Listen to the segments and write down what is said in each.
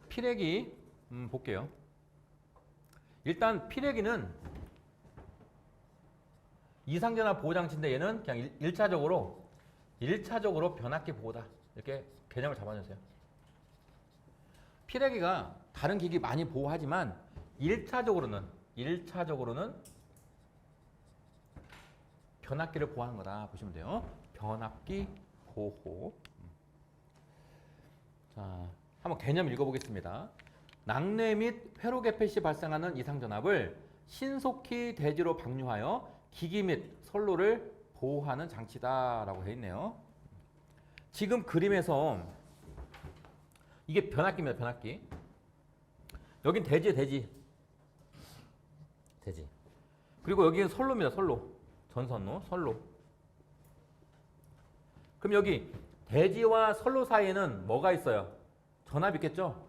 피래기 볼게요. 일단 피래기는 이상전압 보호장치인데 얘는 그냥 1차적으로 변압기 보호다. 이렇게 개념을 잡아주세요. 피래기가 다른 기기 많이 보호하지만 1차적으로는 변압기를 보호하는 거다 보시면 돼요. 변압기 보호. 자, 한번 개념 읽어보겠습니다. 낙뢰 및 회로 개폐 시 발생하는 이상전압을 신속히 대지로 방류하여 기기 및 선로를 보호하는 장치다라고 되어 있네요. 지금 그림에서 이게 변압기입니다. 변압기. 여긴 대지예요. 대지. 그리고 여기는 선로입니다. 선로. 전선로, 선로. 그럼 여기 대지와 선로 사이에는 뭐가 있어요? 전압이 있겠죠?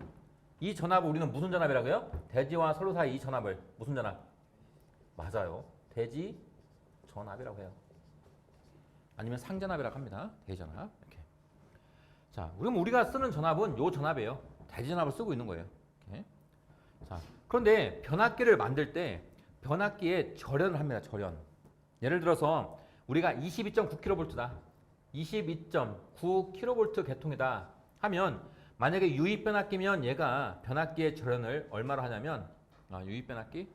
이 전압을 우리는 무슨 전압이라고요? 대지와 선로 사이 이 전압을 무슨 전압? 맞아요. 대지 전압이라고 해요. 아니면 상전압이라고 합니다. 대전압. 이렇게. 자, 그럼 우리가 쓰는 전압은 요 전압이에요. 대지 전압을 쓰고 있는 거예요. 이렇게. 자, 그런데 변압기를 만들 때 변압기에 절연을 합니다. 절연. 예를 들어서 우리가 22.9kV다. 22.9kV 계통이다 하면 만약에 유입 변압기면 얘가 변압기의 절연을 얼마로 하냐면 유입 변압기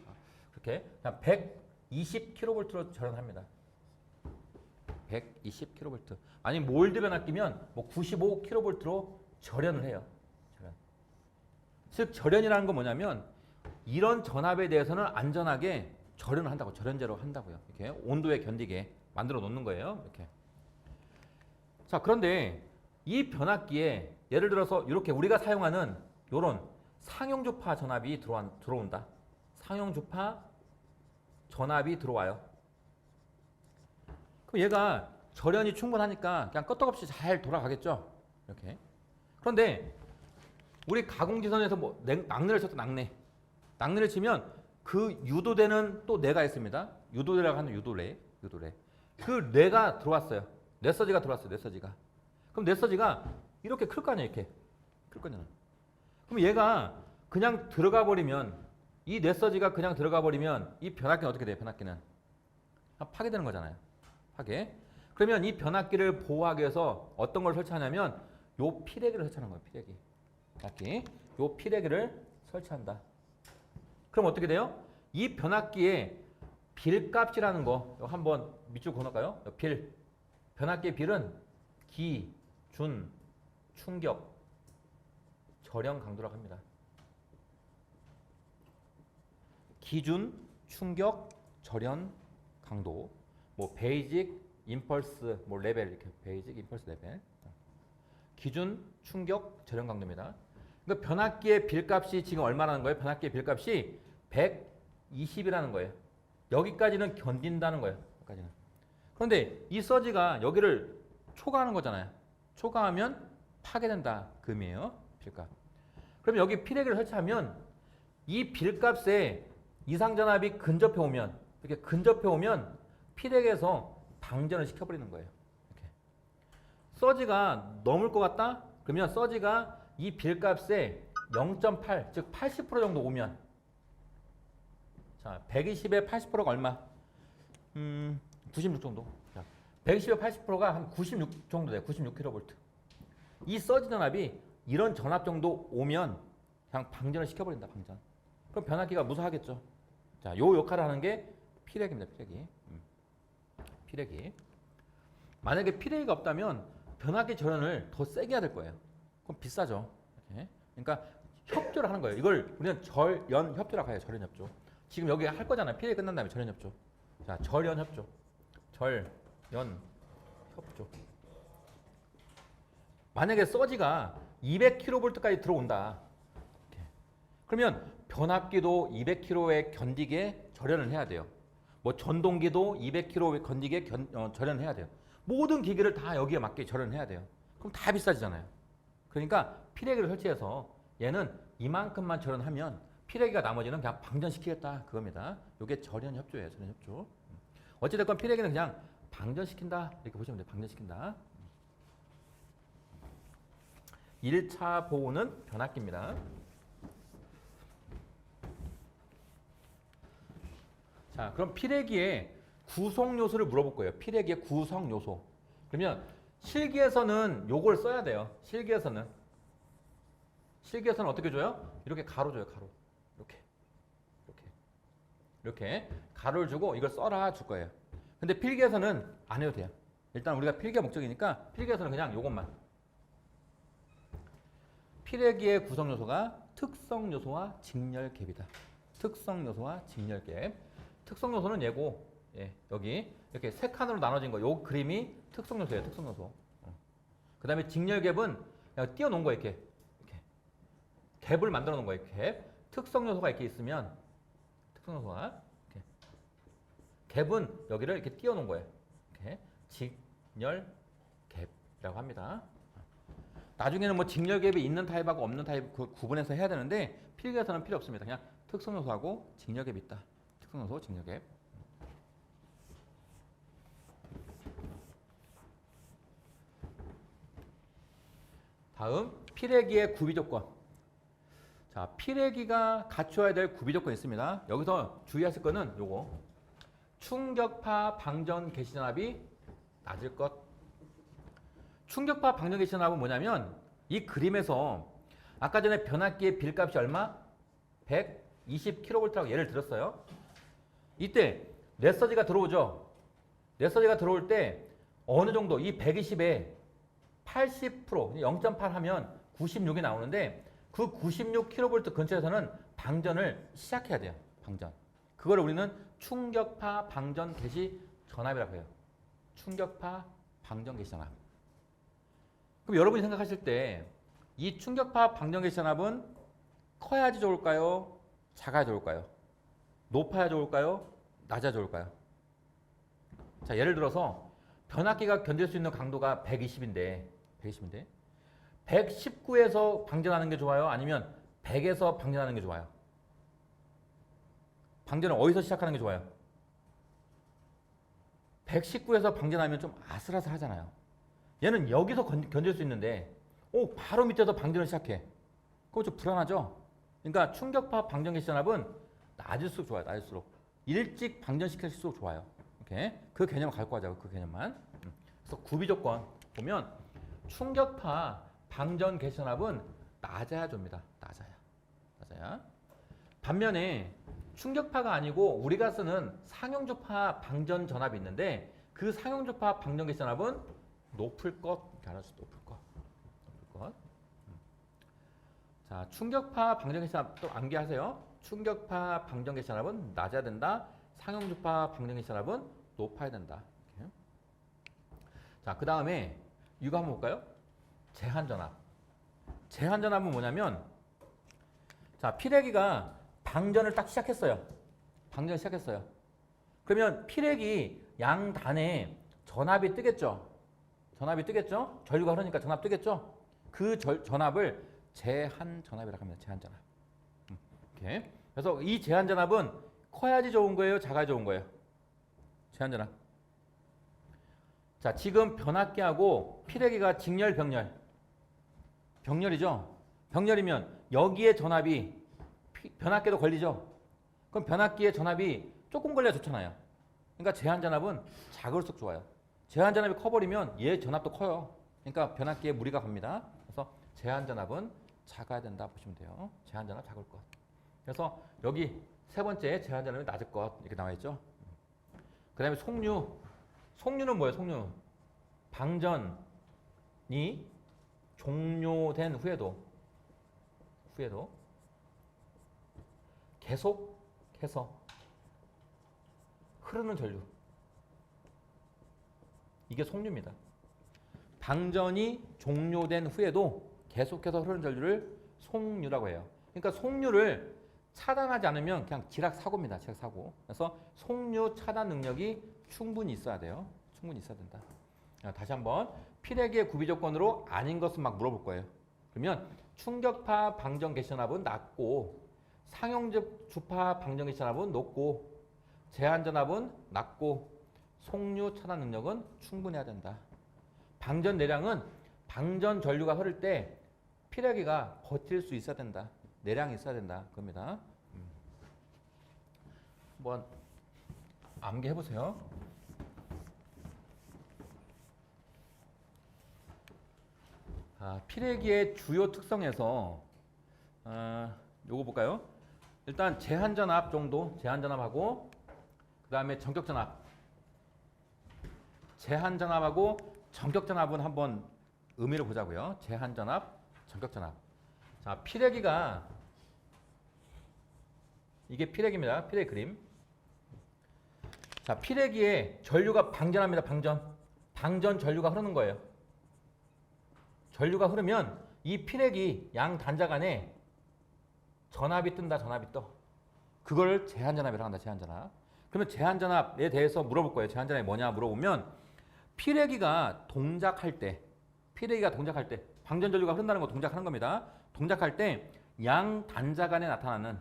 그렇게 120kV로 절연합니다. 120kV. 아니 몰드 변압기면 뭐 95kV로 절연을 해요. 절연. 즉 절연이라는 건 뭐냐면 이런 전압에 대해서는 안전하게 절연을 한다고. 절연제로 한다고요. 이렇게 온도에 견디게 만들어 놓는 거예요. 이렇게. 자, 그런데 이 변압기에 예를 들어서 이렇게 우리가 사용하는 이런 상용주파 전압이 들어온다. 상용주파 전압이 들어와요. 그럼 얘가 절연이 충분하니까 그냥 끄떡없이 잘 돌아가겠죠. 이렇게. 그런데 우리 가공지선에서 뭐 낙뢰를 쳤다. 낙뢰를 치면 그 유도되는 또 뇌가 있습니다. 유도대라고 하는 유도래. 그 뇌가 들어왔어요. 뇌서지가 들어왔어요. 뇌서지가. 그럼 뇌서지가 이렇게 클 거 아니에요. 이렇게. 클 거잖아. 그럼 얘가 그냥 들어가 버리면 이 뇌서지가 그냥 들어가 버리면 이 변압기는 어떻게 돼요? 변압기는 파괴되는 거잖아요. 파괴. 그러면 이 변압기를 보호하기 위해서 어떤 걸 설치하냐면 요 피래기를 설치하는 거예요. 피래기. 변압기. 요 피래기를 설치한다. 그럼 어떻게 돼요? 이 변압기의 빌값이라는 거 한번 밑줄 그어놓을까요? 빌. 변압기의 빌은 기, 준, 충격, 절연 강도라고 합니다. 기준, 충격, 절연 강도. 뭐 베이직, 임펄스, 뭐 레벨 이렇게 베이직, 임펄스 레벨. 기준, 충격, 절연 강도입니다. 그러니까 변압기의 빌값이 지금 얼마라는 거예요? 변압기의 빌값이 120이라는 거예요. 여기까지는 견딘다는 거예요. 여기까지는. 그런데 이 서지가 여기를 초과하는 거잖아요. 초과하면 파괴된다. 그 의미예요. 빌값. 그럼 여기 피래기를 설치하면 이 빌값에 이상전압이 근접해 오면 이렇게 근접해 오면 피래기에서 방전을 시켜버리는 거예요. 이렇게. 서지가 넘을 것 같다? 그러면 서지가 이 빌값에 0.8, 즉 80% 정도 오면 자, 120에 80%가 얼마? 96 정도. 자, 120에 80%가 한 96 정도 돼요. 96kV. 이 서지 전압이 이런 전압 정도 오면 그냥 방전을 시켜버린다. 방전. 그럼 변압기가 무사하겠죠. 자, 요 역할을 하는 게 피래기입니다. 피래기. 피래기. 만약에 피래기가 없다면 변압기 절연을 더 세게 해야 될 거예요. 그럼 비싸죠. 이렇게. 그러니까 협조를 하는 거예요. 이걸 우리는 절연 협조라고 해요. 절연 협조. 지금 여기 할 거잖아요. 피해가 끝난 다음에 절연 협조. 자, 절연 협조. 절연 협조. 만약에 서지가 200kV까지 들어온다. 이렇게. 그러면 변압기도 200kV에 견디게 절연을 해야 돼요. 뭐 전동기도 200kV에 견디게 절연을 해야 돼요. 모든 기기를 다 여기에 맞게 절연을 해야 돼요. 그럼 다 비싸지잖아요. 그러니까 피래기를 설치해서 얘는 이만큼만 절연하면 피레기가 나머지는 그냥 방전시키겠다 그겁니다. 이게 절연 협조예요. 절연 협조. 어찌됐건 피레기는 그냥 방전시킨다 이렇게 보시면 돼요. 방전시킨다. 1차 보호는 변압기입니다. 자, 그럼 피레기의 구성 요소를 물어볼 거예요. 피레기의 구성 요소. 그러면 실기에서는 요걸 써야 돼요. 실기에서는 어떻게 줘요? 이렇게 가로 줘요. 가로. 이렇게 가로를 주고 이걸 써라 줄 거예요. 근데 필기에서는 안 해도 돼요. 일단 우리가 필기가 목적이니까 필기에서는 그냥 요것만. 피레기의 구성 요소가 특성 요소와 직렬 갭이다. 특성 요소와 직렬 갭. 특성 요소는 얘고, 예, 여기 이렇게 세 칸으로 나눠진 거. 요 그림이 특성 요소예요. 특성 요소. 그다음에 직렬 갭은 그냥 띄워 놓은 거예요. 이렇게 갭을 만들어 놓은 거예요. 갭. 특성 요소가 이렇게 있으면 특성 요소가 이렇게 갭은 여기를 이렇게 띄워 놓은 거예요. 이렇게 직렬 갭이라고 합니다. 나중에는 뭐 직렬 갭이 있는 타입하고 없는 타입 그 구분해서 해야 되는데 필기에서는 필요 없습니다. 그냥 특성 요소하고 직렬 갭이 있다. 특성 요소, 직렬 갭. 다음 피레기의 구비 조건. 자, 피레기가 갖춰야 될 구비 조건이 있습니다. 여기서 주의하실 거는 요거. 충격파 방전 개시 전압이 낮을 것. 충격파 방전 개시 전압은 뭐냐면 이 그림에서 아까 전에 변압기의 빌값이 얼마? 120kV라고 예를 들었어요. 이때 넷서지가 들어오죠. 넷서지가 들어올 때 어느 정도 이 120에 80% 0.8 하면 96이 나오는데 그 96kV 근처에서는 방전을 시작해야 돼요. 방전. 그걸 우리는 충격파 방전 개시 전압이라고 해요. 충격파 방전 개시 전압. 그럼 여러분이 생각하실 때 이 충격파 방전 개시 전압은 커야지 좋을까요? 작아야 좋을까요? 높아야 좋을까요? 낮아야 좋을까요? 자, 예를 들어서 변압기가 견딜 수 있는 강도가 120인데 119에서 방전하는 게 좋아요? 아니면 100에서 방전하는 게 좋아요? 방전을 어디서 시작하는 게 좋아요? 119에서 방전하면 좀 아슬아슬하잖아요. 얘는 여기서 견딜 수 있는데 바로 밑에서 방전을 시작해. 그럼 좀 불안하죠? 그러니까 충격파 방전 개시 전압은 낮을수록 좋아요. 낮을수록. 일찍 방전시킬수록 좋아요. 이렇게 그 개념을 갖고 가자고. 그 개념만. 그래서 구비 조건 보면 충격파 방전 개시 전압은 낮아야 줍니다. 낮아야. 반면에 충격파가 아니고 우리가 쓰는 상용주파 방전 전압이 있는데 그 상용주파 방전 개시 전압은 높을 것. 이렇게 알아주세요. 높을 것. 자, 충격파 방전 개시 전압 또 암기하세요. 충격파 방전 개시 전압은 낮아야 된다. 상용주파 방전 개시 전압은 높아야 된다. 이렇게. 자, 그 다음에 이거 한번 볼까요? 제한전압. 제한전압은 뭐냐면 자, 피레기가 방전을 딱 시작했어요. 그러면 피레기 양단에 전압이 뜨겠죠. 전류가 흐르니까 전압 뜨겠죠. 그 전압을 제한전압이라고 합니다. 제한전압. 이렇게. 그래서 이 제한전압은 커야지 좋은 거예요? 작아야 좋은 거예요? 제한전압. 자, 지금 변압기하고 피레기가 직렬, 병렬이죠. 병렬이면 여기에 전압이 변압기도 걸리죠. 그럼 변압기의 전압이 조금 걸려야 좋잖아요. 그러니까 제한전압은 작을수록 좋아요. 제한전압이 커버리면 얘 전압도 커요. 그러니까 변압기에 무리가 갑니다. 그래서 제한전압은 작아야 된다 보시면 돼요. 제한전압 작을 것. 그래서 여기 세 번째 제한전압이 낮을 것 이렇게 나와 있죠. 그 다음에 속류는 뭐예요? 속류. 방전이 종료된 후에도 계속해서 흐르는 전류. 이게 속류입니다. 방전이 종료된 후에도 계속해서 흐르는 전류를 속류라고 해요. 그러니까 속류를 차단하지 않으면 그냥 지락사고입니다. 지락사고. 그래서 속류 차단 능력이 충분히 있어야 돼요. 충분히 있어야 된다. 다시 한번 피레기의 구비 조건으로 아닌 것은 막 물어볼 거예요. 그러면 충격파 방전 개시 전압은 낮고 상용적 주파 방정기 전압은 높고 제한 전압은 낮고 속류 차단 능력은 충분해야 된다. 방전 내량은 방전 전류가 흐를 때 피레기가 버틸 수 있어야 된다. 내량이 있어야 된다. 그겁니다. 한번 암기해 보세요. 피레기의 주요 특성에서 요거 볼까요? 일단 제한전압 정도, 제한전압하고 그 다음에 전격전압. 제한전압하고 전격전압은 한번 의미를 보자고요. 제한전압, 전격전압. 자, 피레기가 이게 피레기입니다. 피레기 그림. 자, 피레기에 전류가 방전합니다. 방전 전류가 흐르는 거예요. 전류가 흐르면 이 피레기 양 단자 간에 전압이 뜬다. 전압이 떠. 그걸 제한전압이라고 한다. 제한전압. 그러면 제한전압에 대해서 물어볼 거예요. 제한전압이 뭐냐 물어보면 피레기가 동작할 때 방전 전류가 흐른다는 거 동작하는 겁니다. 동작할 때 양 단자 간에 나타나는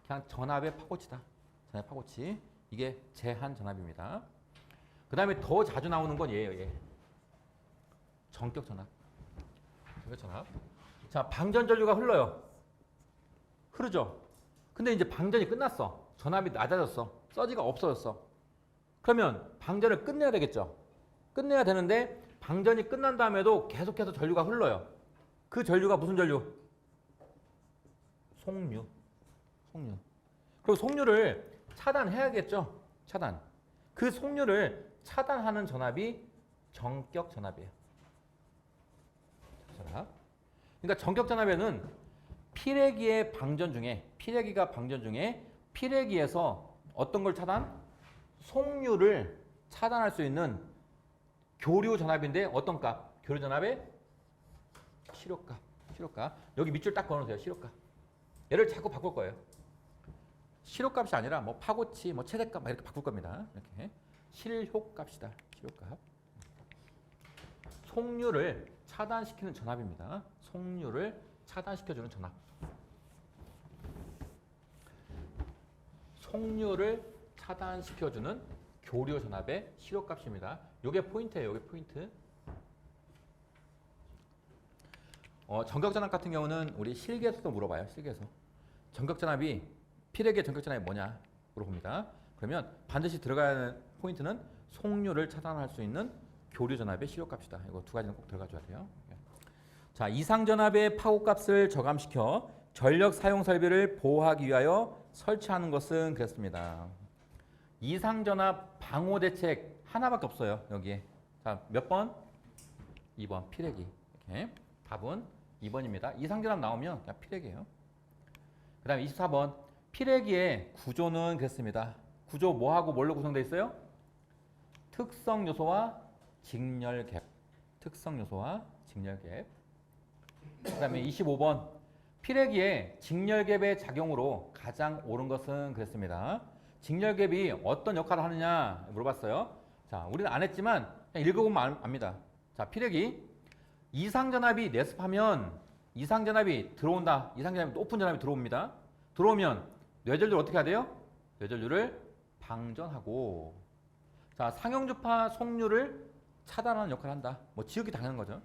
그냥 전압의 파고치다. 전압 파고치. 이게 제한전압입니다. 그 다음에 더 자주 나오는 건 얘예요. 전격전압. 자, 방전 전류가 흘러요. 흐르죠. 근데 이제 방전이 끝났어. 전압이 낮아졌어. 서지가 없어졌어. 그러면 방전을 끝내야 되겠죠. 끝내야 되는데 방전이 끝난 다음에도 계속해서 전류가 흘러요. 그 전류가 무슨 전류? 속류. 그리고 속류를 차단해야겠죠. 차단. 그 속류를 차단하는 전압이 전격 전압이에요. 전압. 그러니까 전격 전압에는 피레기가 방전 중에 피레기에서 어떤 걸 차단? 속류를 차단할 수 있는 교류 전압인데 어떤 값? 교류 전압의 실효값. 여기 밑줄 딱 그어놓으세요. 실효값. 얘를 자꾸 바꿀 거예요. 실효값이 아니라 뭐 파고치, 뭐 최대값 이렇게 바꿀 겁니다. 이렇게 실효값이다. 실효값. 속류를 차단시키는 전압입니다. 속류를 차단시켜주는 전압. 속류를 차단시켜주는 교류 전압의 실효값입니다. 요게 포인트예요. 요게 포인트. 전격전압 같은 경우는 우리 실기에서도 물어봐요. 실기에서. 전격전압이 피레기의 전격전압이 뭐냐 물어봅니다. 그러면 반드시 들어가야 하는 포인트는 속류를 차단할 수 있는 교류 전압의 실효값이다. 이거 두 가지는 꼭 들어가줘야 돼요. 자, 이상 전압의 파고값을 저감시켜 전력 사용 설비를 보호하기 위하여 설치하는 것은 그랬습니다. 이상 전압 방호 대책 하나밖에 없어요. 여기에. 자, 몇 번? 2번 피레기. 이렇게. 답은 2번입니다. 이상 전압 나오면 그냥 피레기예요. 그다음에 24번 피레기의 구조는 그랬습니다. 구조 뭐하고 뭘로 구성되어 있어요? 특성 요소와 직렬 갭. 그다음에 25번 피레기의 직렬 갭의 작용으로 가장 옳은 것은 그랬습니다. 직렬 갭이 어떤 역할을 하느냐 물어봤어요. 자, 우리는 안 했지만 그냥 읽어보면 압니다. 자, 피레기 이상 전압이 내습하면 이상 전압이 들어온다. 이상 전압이 높은 전압이 들어옵니다. 들어오면 뇌전류를 어떻게 해야 돼요? 뇌전류를 방전하고, 자, 상용주파 속류를 차단하는 역할을 한다. 뭐 지극히 당연한 거죠.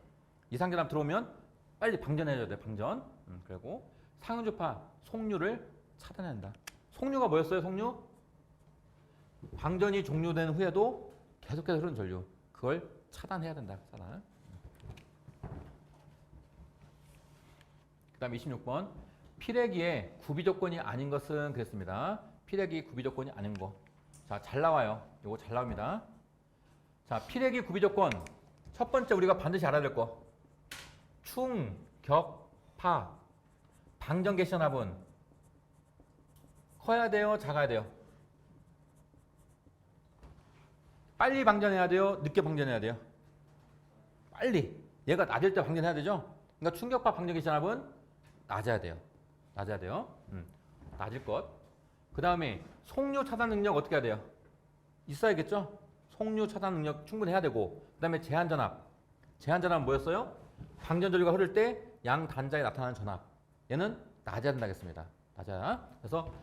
이상 전압 들어오면 빨리 방전해줘야 돼. 방전. 그리고 상용주파 속류를 차단해야 한다. 속류가 뭐였어요? 속류? 방전이 종료된 후에도 계속해서 흐르는 전류. 그걸 차단해야 된다. 차단. 그 다음 26번 피레기의 구비 조건이 아닌 것은 그랬습니다. 피레기 구비 조건이 아닌 거. 자, 잘 나와요. 이거 잘 나옵니다. 자, 피레기 구비 조건 첫 번째 우리가 반드시 알아야 될 거. 충, 격, 파. 방전 개시 전압은 커야 돼요? 작아야 돼요? 빨리 방전해야 돼요? 늦게 방전해야 돼요? 빨리. 얘가 낮을 때 방전해야 되죠? 그러니까 충격파 방전 개시 전압은 낮아야 돼요. 낮을 것. 그 다음에 속류 차단 능력 어떻게 해야 돼요? 있어야겠죠? 속류 차단 능력 충분히 해야 되고, 그 다음에 제한전압. 제한전압은 뭐였어요? 방전 전류가 흐를 때 양 단자에 나타나는 전압. 얘는 낮아야 된다겠습니다. 낮아야. 그래서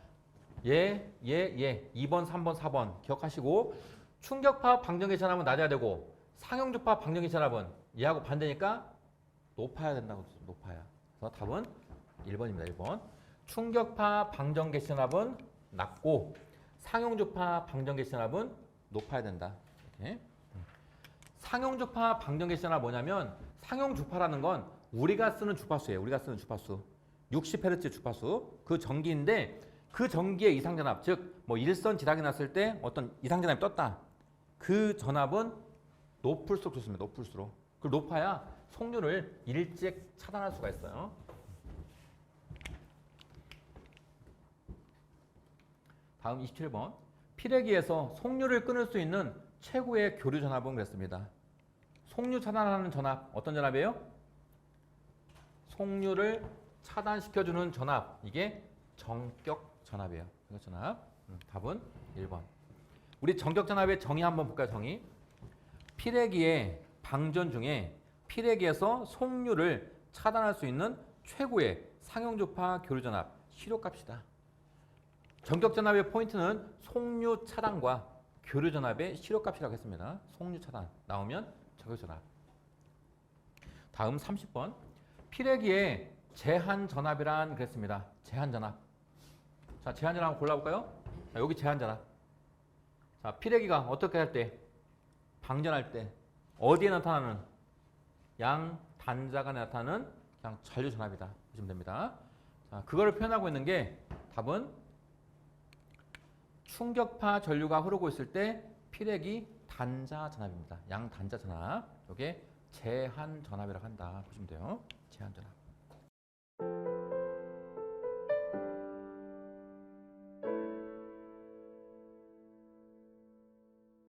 얘, 2번, 3번, 4번 기억하시고 충격파 방정계 전압은 낮아야 되고 상용주파 방정계 전압은 얘하고 반대니까 높아야 된다고. 높아야. 그래서 답은 1번입니다. 1번. 충격파 방정계 전압은 낮고 상용주파 방정계 전압은 높아야 된다. 이렇게. 상용주파 방정계 전압 뭐냐면 상용주파라는 건 우리가 쓰는 주파수예요. 우리가 쓰는 주파수. 60Hz 주파수. 그 전기인데 그 전기의 이상전압, 즉 뭐 일선 지락이 났을 때 어떤 이상전압이 떴다. 그 전압은 높을수록 좋습니다. 높을수록. 그리고 높아야 속류를 일찍 차단할 수가 있어요. 다음 27번. 피레기에서 속류를 끊을 수 있는 최고의 교류 전압은 그랬습니다. 속류 차단하는 전압, 어떤 전압이에요? 속류를 차단시켜주는 전압, 이게 정격 전압이에요. 정격 전압. 답은 1번. 우리 정격 전압의 정의 한번 볼까요? 정의. 피레기의 방전 중에 피레기에서 속류를 차단할 수 있는 최고의 상용주파 교류 전압, 시료값이다. 정격 전압의 포인트는 속류 차단과 교류 전압의 시료값이라고 했습니다. 속류 차단 나오면 정격 전압. 다음 30번. 피레기의 제한 전압이란 그랬습니다. 제한 전압. 자, 제한 전압 한번 골라볼까요? 자, 여기 제한 전압. 자, 피레기가 어떻게 할 때? 방전할 때 어디에 나타나는? 양 단자간에 나타나는 그냥 전류 전압이다. 보시면 됩니다. 자, 그거를 표현하고 있는 게 답은 충격파 전류가 흐르고 있을 때 피레기 단자 전압입니다. 양 단자 전압. 이게 제한 전압이라고 한다. 보시면 돼요. 제한 전압.